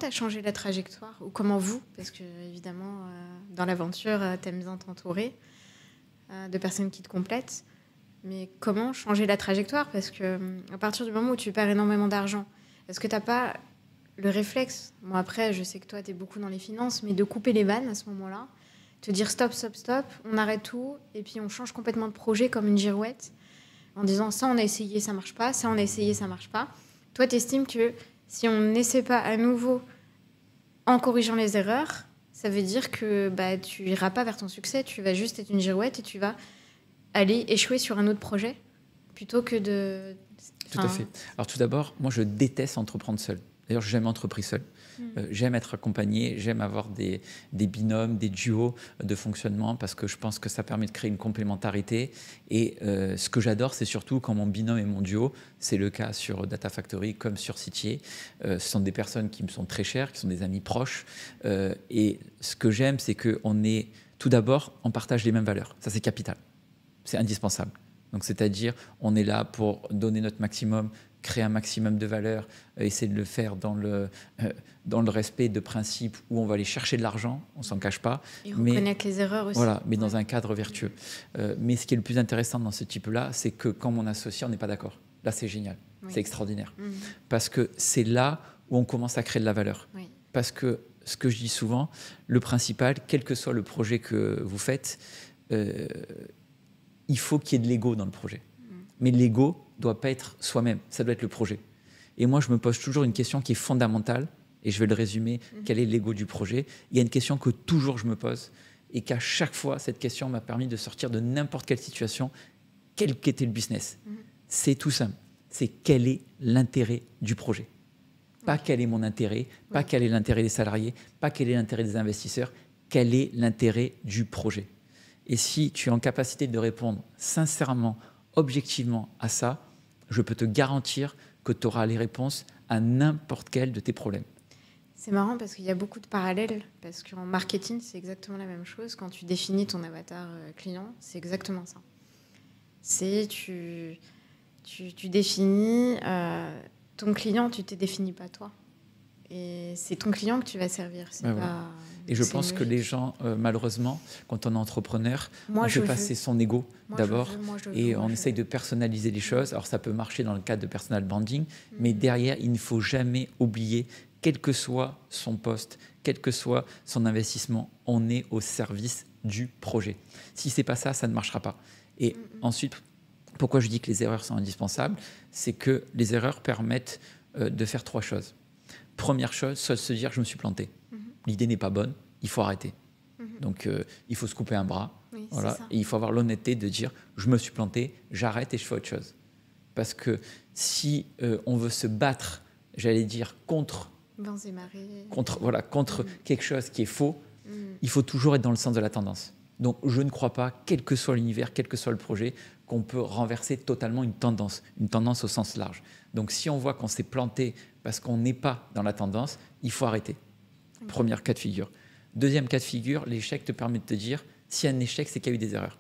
as changé la trajectoire? Ou comment vous, parce que évidemment, dans l'aventure, tu aimes bien t'entourer de personnes qui te complètent. Mais comment changer la trajectoire? Parce que à partir du moment où tu perds énormément d'argent, est-ce que tu n'as pas le réflexe, moi après, je sais que toi, tu es beaucoup dans les finances, mais de couper les vannes à ce moment-là, te dire stop, stop, stop, on arrête tout, et puis on change complètement de projet comme une girouette, en disant ça, on a essayé, ça marche pas, ça, on a essayé, ça marche pas. Toi, tu estimes que si on n'essaie pas à nouveau en corrigeant les erreurs, ça veut dire que tu iras pas vers ton succès, tu vas juste être une girouette et tu vas aller échouer sur un autre projet plutôt que de... Tout à fait. Alors tout d'abord, moi je déteste entreprendre seul. D'ailleurs, j'ai jamais entrepris seul. J'aime être accompagné, j'aime avoir des binômes, des duos de fonctionnement parce que je pense que ça permet de créer une complémentarité. Et ce que j'adore, c'est surtout quand mon binôme et mon duo, c'est le cas sur Data Factory comme sur Citier. Ce sont des personnes qui me sont très chères, qui sont des amis proches. Et ce que j'aime, c'est qu'on est, tout d'abord, on partage les mêmes valeurs. Ça, c'est capital. C'est indispensable. Donc, c'est-à-dire, on est là pour donner notre maximum, créer un maximum de valeur, essayer de le faire dans le respect de principes où on va aller chercher de l'argent, on ne s'en cache pas. Et reconnaître les erreurs aussi. Voilà, mais dans un cadre vertueux. Mais ce qui est le plus intéressant dans ce type-là, c'est que quand mon associé, on n'est pas d'accord. Là, c'est génial, c'est extraordinaire. Parce que c'est là où on commence à créer de la valeur. Parce que, ce que je dis souvent, le principal, quel que soit le projet que vous faites, il faut qu'il y ait de l'ego dans le projet. Mais l'ego ne doit pas être soi-même, ça doit être le projet. Et moi, je me pose toujours une question qui est fondamentale, et je vais le résumer, quel est l'ego du projet? Il y a une question que toujours je me pose, et qu'à chaque fois, cette question m'a permis de sortir de n'importe quelle situation, quel qu'était le business. C'est tout simple, c'est quel est l'intérêt du projet? Pas quel est mon intérêt, pas quel est l'intérêt des salariés, pas quel est l'intérêt des investisseurs, quel est l'intérêt du projet? Et si tu es en capacité de répondre sincèrement, objectivement à ça, je peux te garantir que tu auras les réponses à n'importe quel de tes problèmes. C'est marrant parce qu'il y a beaucoup de parallèles, parce qu'en marketing, c'est exactement la même chose. Quand tu définis ton avatar client, c'est exactement ça. C'est tu définis ton client, tu ne te définis pas toi. Et c'est ton client que tu vas servir. C'est pas... Et je pense que les gens, malheureusement, quand on est entrepreneur, on fait passer son ego d'abord et on essaye de personnaliser les choses. Alors ça peut marcher dans le cadre de personal branding, mais derrière, il ne faut jamais oublier, quel que soit son poste, quel que soit son investissement, on est au service du projet. Si ce n'est pas ça, ça ne marchera pas. Et ensuite, pourquoi je dis que les erreurs sont indispensables? C'est que les erreurs permettent de faire trois choses. Première chose, soit se dire je me suis planté. L'idée n'est pas bonne, il faut arrêter. Donc il faut se couper un bras. Voilà, et il faut avoir l'honnêteté de dire je me suis planté, j'arrête et je fais autre chose. Parce que si on veut se battre, j'allais dire contre quelque chose qui est faux, il faut toujours être dans le sens de la tendance. Donc je ne crois pas, quel que soit l'univers, quel que soit le projet, qu'on peut renverser totalement une tendance au sens large. Donc si on voit qu'on s'est planté parce qu'on n'est pas dans la tendance, il faut arrêter. Premier cas de figure. Deuxième cas de figure, l'échec te permet de te dire, s'il y a un échec, c'est qu'il y a eu des erreurs.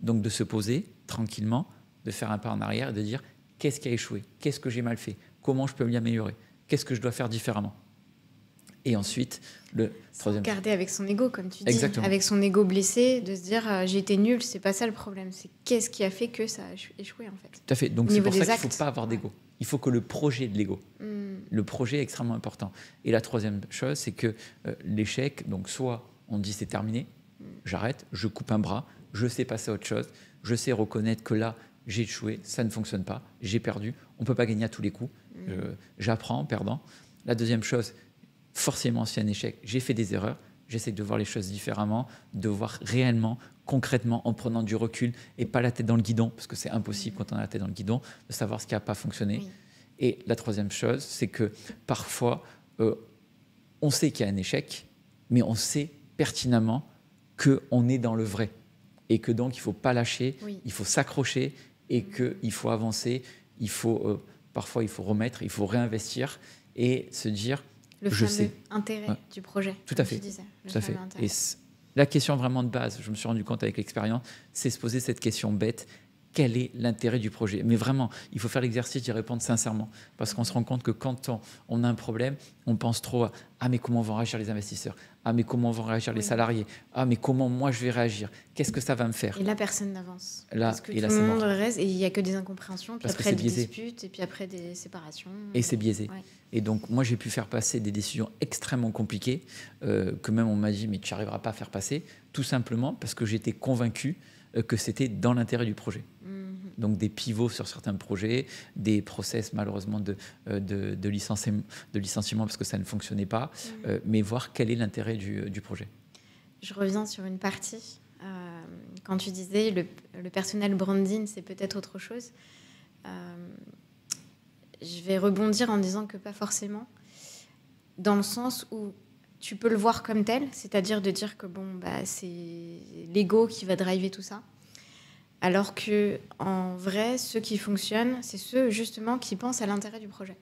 Donc de se poser tranquillement, de faire un pas en arrière et de dire, qu'est-ce qui a échoué? Qu'est-ce que j'ai mal fait? Comment je peux m'y améliorer? Qu'est-ce que je dois faire différemment? Et ensuite, le troisième... Garder avec son ego, comme tu dis. Exactement. Avec son ego blessé, de se dire, j'ai été nul, c'est pas ça le problème. C'est qu'est-ce qui a fait que ça a échoué, en fait. Tout à fait. Donc c'est pour ça qu'il ne faut pas avoir d'ego. Il faut que le projet de l'ego. Le projet est extrêmement important. Et la troisième chose, c'est que l'échec, donc soit on dit c'est terminé, j'arrête, je coupe un bras, je sais passer à autre chose, je sais reconnaître que là, j'ai échoué, ça ne fonctionne pas, j'ai perdu, on ne peut pas gagner à tous les coups, j'apprends en perdant. La deuxième chose, forcément, s'il y a un échec, j'ai fait des erreurs, j'essaie de voir les choses différemment, de voir réellement, concrètement, en prenant du recul et pas la tête dans le guidon, parce que c'est impossible quand on a la tête dans le guidon, de savoir ce qui n'a pas fonctionné. Oui. Et la troisième chose, c'est que parfois, on sait qu'il y a un échec, mais on sait pertinemment qu'on est dans le vrai et que donc il ne faut pas lâcher, il faut s'accrocher et qu'il faut avancer, parfois il faut remettre, il faut réinvestir et se dire le fameux intérêt du projet. Tout à fait. Tout à fait. Et la question vraiment de base, je me suis rendu compte avec l'expérience, c'est se poser cette question bête, quel est l'intérêt du projet. Mais vraiment, il faut faire l'exercice d'y répondre sincèrement. Parce qu'on se rend compte que quand on a un problème, on pense trop à « Ah, mais comment vont réagir les investisseurs ? Ah, mais comment vont réagir les salariés ? Ah, mais comment moi je vais réagir ? Qu'est-ce que ça va me faire ?» Et là, personne n'avance. Là, parce que et tout là, le monde reste et il n'y a que des incompréhensions, puis parce après que des biaisé. disputes, et puis après des séparations. Et c'est biaisé. Ouais. Et donc, moi, j'ai pu faire passer des décisions extrêmement compliquées que même on m'a dit « Mais tu n'arriveras pas à faire passer », tout simplement parce que j'étais convaincu que c'était dans l'intérêt du projet. Donc des pivots sur certains projets, des process malheureusement de licenciement parce que ça ne fonctionnait pas, mais voir quel est l'intérêt du projet. Je reviens sur une partie. Quand tu disais le personal branding, c'est peut-être autre chose. Je vais rebondir en disant que pas forcément, dans le sens où tu peux le voir comme tel, c'est-à-dire de dire que c'est l'ego qui va driver tout ça. Alors que, en vrai, ceux qui fonctionnent, c'est ceux justement qui pensent à l'intérêt du projet.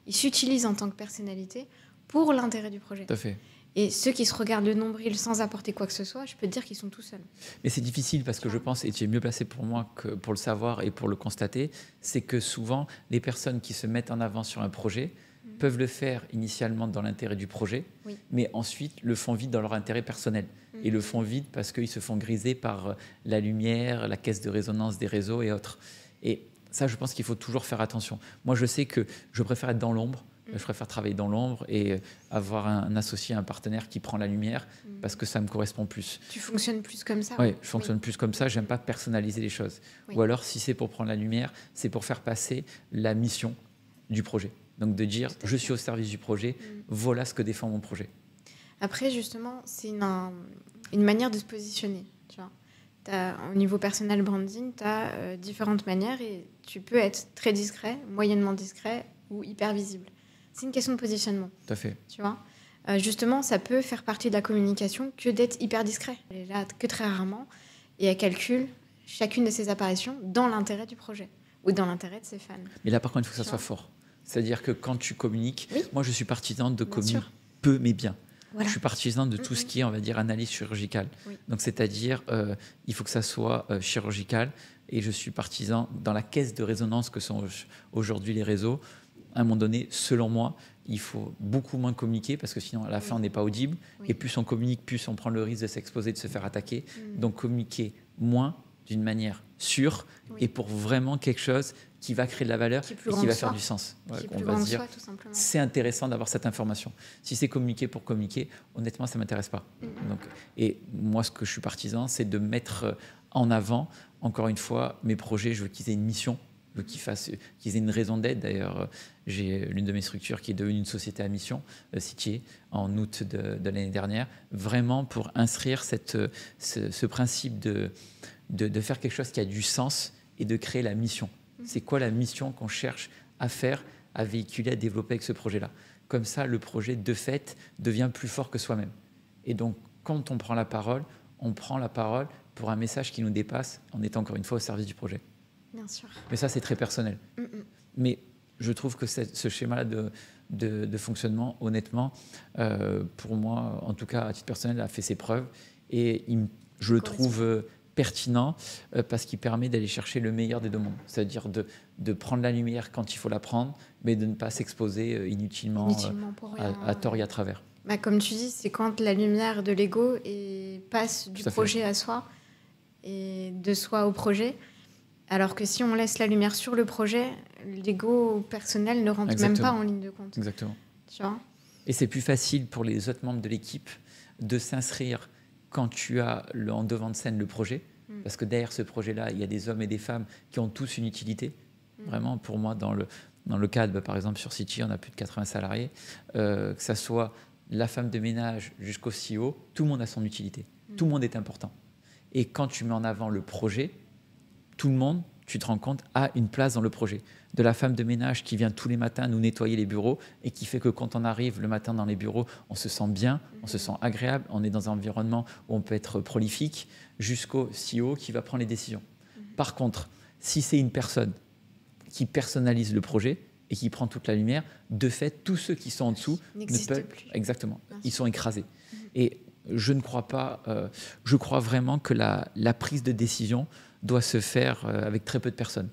Ils s'utilisent en tant que personnalité pour l'intérêt du projet. Tout à fait. Et ceux qui se regardent le nombril sans apporter quoi que ce soit, je peux te dire qu'ils sont tout seuls. Mais c'est difficile parce que je pense, et tu es mieux placé pour moi que pour le savoir et pour le constater, c'est que souvent, les personnes qui se mettent en avant sur un projet peuvent le faire initialement dans l'intérêt du projet, mais ensuite le font vite dans leur intérêt personnel. Et le font vite parce qu'ils se font griser par la lumière, la caisse de résonance des réseaux et autres. Et ça, je pense qu'il faut toujours faire attention. Moi, je sais que je préfère être dans l'ombre, je préfère travailler dans l'ombre et avoir un associé, un partenaire qui prend la lumière parce que ça me correspond plus. Tu fonctionnes plus comme ça? Oui, je fonctionne plus comme ça. J'aime pas personnaliser les choses. Ou alors, si c'est pour prendre la lumière, c'est pour faire passer la mission du projet. Donc de dire, je suis au service du projet, voilà ce que défend mon projet. Après, justement, c'est une manière de se positionner. Tu vois. Au niveau personal branding, tu as différentes manières et tu peux être très discret, moyennement discret ou hyper visible. C'est une question de positionnement. Tout à fait. Tu vois. Justement, ça peut faire partie de la communication que d'être hyper discret. Elle est là que très rarement et elle calcule chacune de ses apparitions dans l'intérêt du projet ou dans l'intérêt de ses fans. Mais là, par contre, il faut que ça soit fort. C'est-à-dire que quand tu communiques, moi, je suis partisan de communiquer peu mais bien. Voilà. Je suis partisan de tout ce qui est, on va dire, analyse chirurgicale. Donc, c'est-à-dire, il faut que ça soit chirurgical. Et je suis partisan, dans la caisse de résonance que sont aujourd'hui les réseaux, à un moment donné, selon moi, il faut beaucoup moins communiquer parce que sinon, à la fin, on n'est pas audible. Et plus on communique, plus on prend le risque de s'exposer, de se faire attaquer. Donc, communiquer moins d'une manière sûre et pour vraiment quelque chose qui va créer de la valeur et qui va faire du sens. On va se dire, c'est intéressant d'avoir cette information. Si c'est communiquer pour communiquer, honnêtement, ça ne m'intéresse pas. Donc, et moi, ce que je suis partisan, c'est de mettre en avant, encore une fois, mes projets. Je veux qu'ils aient une mission, je veux qu'ils aient une raison d'être. D'ailleurs, j'ai l'une de mes structures qui est devenue une société à mission, Citier, en août de l'année dernière, vraiment pour inscrire ce principe de faire quelque chose qui a du sens et de créer la mission. C'est quoi la mission qu'on cherche à faire, à véhiculer, à développer avec ce projet-là? Comme ça, le projet, de fait, devient plus fort que soi-même. Et donc, quand on prend la parole pour un message qui nous dépasse, en étant encore une fois au service du projet. Bien sûr. Mais ça, c'est très personnel. Mais je trouve que ce schéma de fonctionnement, honnêtement, pour moi, en tout cas, à titre personnel, a fait ses preuves. Et je le trouve pertinent parce qu'il permet d'aller chercher le meilleur des deux mondes, c'est-à-dire de prendre la lumière quand il faut la prendre, mais de ne pas s'exposer inutilement pour rien, à tort et à travers. Comme tu dis, c'est quand la lumière de l'ego passe du projet à soi et de soi au projet, alors que si on laisse la lumière sur le projet, l'ego personnel ne rentre même pas en ligne de compte. Exactement. Tu vois ? Et c'est plus facile pour les autres membres de l'équipe de s'inscrire quand tu as en devant de scène le projet, parce que derrière ce projet-là, il y a des hommes et des femmes qui ont tous une utilité. Vraiment, pour moi, dans le cadre, par exemple, sur City, on a plus de 80 salariés, que ça soit la femme de ménage jusqu'au CEO, tout le monde a son utilité. Tout le monde est important. Et quand tu mets en avant le projet, tout le monde, tu te rends compte, a une place dans le projet. De la femme de ménage qui vient tous les matins nous nettoyer les bureaux et qui fait que quand on arrive le matin dans les bureaux, on se sent bien, on se sent agréable, on est dans un environnement où on peut être prolifique, jusqu'au CEO qui va prendre les décisions. Par contre, si c'est une personne qui personnalise le projet et qui prend toute la lumière, de fait, tous ceux qui sont en dessous n'existent plus. Exactement, ils sont écrasés. Et je ne crois pas. Je crois vraiment que la prise de décision doit se faire avec très peu de personnes.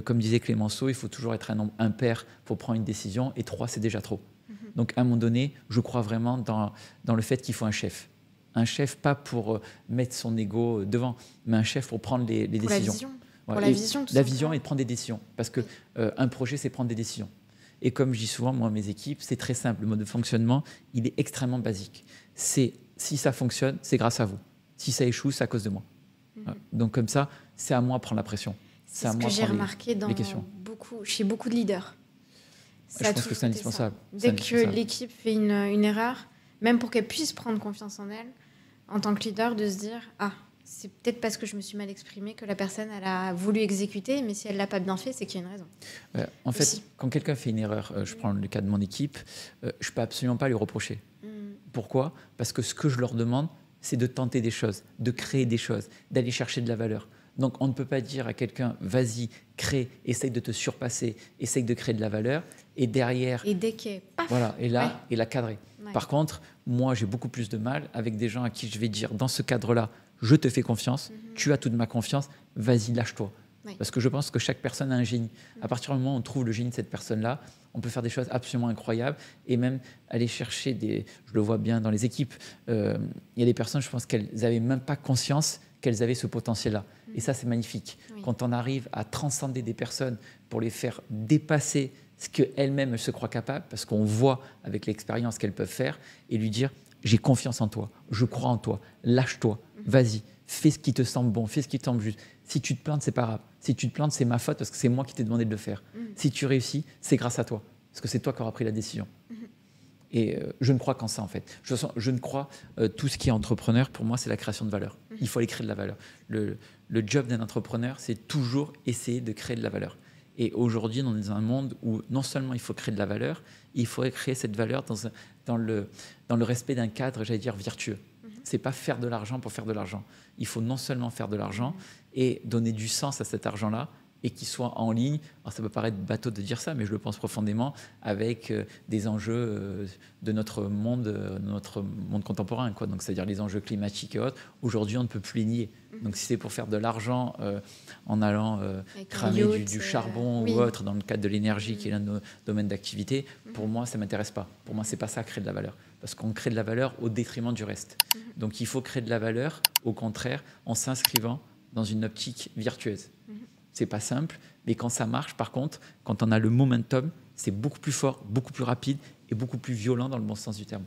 Comme disait Clémenceau, il faut toujours être un nombre impair pour prendre une décision, et 3, c'est déjà trop. Donc, à un moment donné, je crois vraiment dans le fait qu'il faut un chef. Un chef, pas pour mettre son ego devant, mais un chef pour prendre les décisions. La vision. Voilà. Pour la vision, tout la vision et de prendre des décisions. Parce que un projet, c'est prendre des décisions. Et comme je dis souvent, moi, mes équipes, c'est très simple. Le mode de fonctionnement, il est extrêmement basique. Si ça fonctionne, c'est grâce à vous. Si ça échoue, c'est à cause de moi. Donc, comme ça, c'est à moi de prendre la pression. C'est ce que j'ai remarqué chez beaucoup de leaders. Je pense que c'est indispensable. Dès que l'équipe fait une erreur, même pour qu'elle puisse prendre confiance en elle, en tant que leader, de se dire « Ah, c'est peut-être parce que je me suis mal exprimée que la personne elle a voulu exécuter, mais si elle ne l'a pas bien fait, c'est qu'il y a une raison. » En fait, quand quelqu'un fait une erreur, je prends le cas de mon équipe, je ne peux absolument pas lui reprocher. Pourquoi ? Parce que ce que je leur demande, c'est de tenter des choses, de créer des choses, d'aller chercher de la valeur. Donc, on ne peut pas dire à quelqu'un, vas-y, crée, essaye de te surpasser, essaye de créer de la valeur, et derrière... Et dès qu'il paf, voilà, et là, et la cadrer. Ouais. Par contre, moi, j'ai beaucoup plus de mal avec des gens à qui je vais dire, dans ce cadre-là, je te fais confiance, tu as toute ma confiance, vas-y, lâche-toi. Ouais. Parce que je pense que chaque personne a un génie. À partir du moment où on trouve le génie de cette personne-là, on peut faire des choses absolument incroyables et même aller chercher des... Je le vois bien dans les équipes, il y a des personnes, je pense qu'elles n'avaient même pas conscience qu'elles avaient ce potentiel-là. Et ça, c'est magnifique. Oui. Quand on arrive à transcender des personnes pour les faire dépasser ce qu'elles-mêmes se croient capables, parce qu'on voit avec l'expérience qu'elles peuvent faire, et lui dire « j'ai confiance en toi, je crois en toi, lâche-toi, vas-y, fais ce qui te semble bon, fais ce qui te semble juste. Si tu te plantes, c'est pas grave. Si tu te plantes, c'est ma faute parce que c'est moi qui t'ai demandé de le faire. Si tu réussis, c'est grâce à toi, parce que c'est toi qui auras pris la décision. » Et je ne crois qu'en ça, en fait. Je ne crois... tout ce qui est entrepreneur, pour moi, c'est la création de valeur. Il faut aller créer de la valeur. Le job d'un entrepreneur, c'est toujours essayer de créer de la valeur. Et aujourd'hui, on est dans un monde où non seulement il faut créer de la valeur, il faudrait créer cette valeur dans le respect d'un cadre, j'allais dire, vertueux. Ce n'est pas faire de l'argent pour faire de l'argent. Il faut non seulement faire de l'argent et donner du sens à cet argent-là, et qu'il soit en ligne. Alors ça peut paraître bateau de dire ça, mais je le pense profondément, avec des enjeux de notre monde contemporain, quoi. Donc, c'est-à-dire les enjeux climatiques et autres. Aujourd'hui, on ne peut plus les nier. Donc si c'est pour faire de l'argent en allant cramer du charbon ou autre, dans le cadre de l'énergie, qui est l'un de nos domaines d'activité, pour moi, ça ne m'intéresse pas. Pour moi, ce n'est pas ça, créer de la valeur. Parce qu'on crée de la valeur au détriment du reste. Donc il faut créer de la valeur, au contraire, en s'inscrivant dans une optique vertueuse. C'est pas simple, mais quand ça marche, par contre, quand on a le momentum, c'est beaucoup plus fort, beaucoup plus rapide et beaucoup plus violent dans le bon sens du terme.